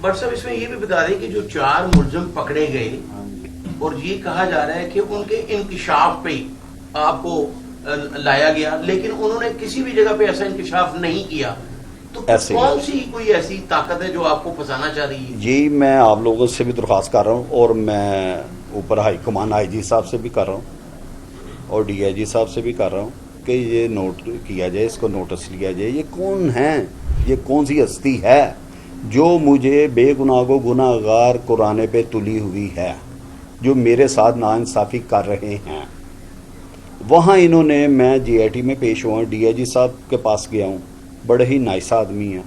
But साहब इसमें ये भी बता दें कि जो 4 मुलजिम पकड़े गए और ये कहा जा रहा है कि उनके इंकिशाफ पे आपको लाया गया, लेकिन उन्होंने किसी भी जगह पे ऐसा इंकिशाफ नहीं किया, तो कौन सी कोई ऐसी ताकत है जो आपको फंसाना चाह रही है? जी मैं आप लोगों से भी दरख्वास्त कर रहा हूँ और मैं ऊपर हाई कमान IG साहब से भी कर रहा हूँ और DIG साहब से भी कर रहा हूँ कि ये नोट किया जाए, इसको नोटिस लिया जाए। ये कौन है, ये कौन सी हस्ती है जो मुझे बेगुनाह को गुनाहगार कुराने पे तुली हुई है, जो मेरे साथ नाइंसाफ़ी कर रहे हैं। वहाँ इन्होंने, मैं GIT में पेश हुआ, DIG साहब के पास गया हूँ, बड़े ही नाइस आदमी हैं,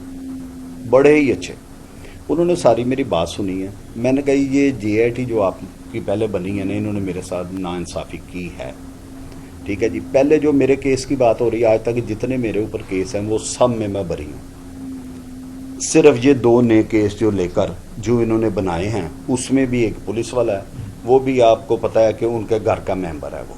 बड़े ही अच्छे। उन्होंने सारी मेरी बात सुनी है। मैंने कहा ये GIT जो आपकी पहले बनी है ना, इन्होंने मेरे साथ नाइंसाफ़ी की है, ठीक है जी। पहले जो मेरे केस की बात हो रही है, आज तक जितने मेरे ऊपर केस हैं वो सब में मैं बरी हूँ। सिर्फ ये 2 नए केस जो लेकर जो इन्होंने बनाए हैं, उसमें भी एक पुलिस वाला है, वो भी आपको पता है कि उनके घर का मेंबर है, वो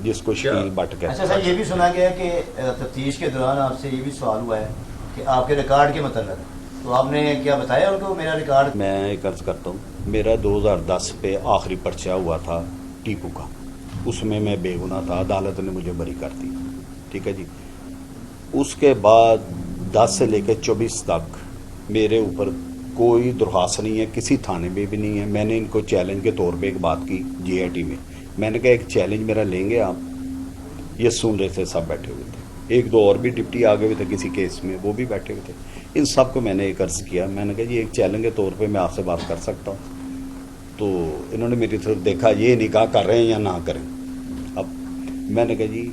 जिसको शकील भट्ट कहते हैं। अच्छा सर, ये भी सुना गया कि तफ्तीश के दौरान आपसे ये भी सवाल हुआ है कि आपके रिकॉर्ड के मतलब, तो आपने क्या बताया उनको? मेरा रिकॉर्ड, मैं एक अर्ज करता हूँ, मेरा 2010 पे आखिरी पर्चा हुआ था टीपू का, उसमें मैं बेगुनाह था, अदालत ने मुझे बरी कर दी, ठीक है जी। उसके बाद 10 से लेकर 24 तक मेरे ऊपर कोई दरख्वास्त नहीं है, किसी थाने में भी नहीं है। मैंने इनको चैलेंज के तौर पे एक बात की GIT में, मैंने कहा एक चैलेंज मेरा लेंगे आप? ये सुन रहे थे, सब बैठे हुए थे, 1-2 और भी डिप्टी आ गए हुए थे किसी केस में, वो भी बैठे हुए थे। इन सब को मैंने एक अर्ज किया, मैंने कहा जी एक चैलेंज के तौर पे मैं आपसे बात कर सकता हूँ। तो इन्होंने मेरी तरफ देखा, ये नहीं कहा कर रहे हैं या ना करें। अब मैंने कहा जी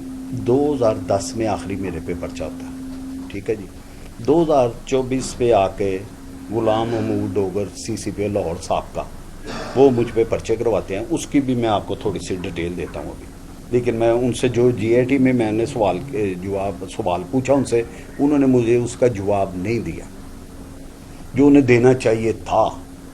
2010 में आखिरी मेरे पे पर्चा होता है, ठीक है जी। 2024 पे आके गुलाम महमूद डोगर CCP लाहौर साहब का, वो मुझ पे पर्चे करवाते हैं, उसकी भी मैं आपको थोड़ी सी डिटेल देता हूँ अभी। लेकिन मैं उनसे जो GIT में मैंने सवाल पूछा उनसे, उन्होंने मुझे उसका जवाब नहीं दिया जो उन्हें देना चाहिए था।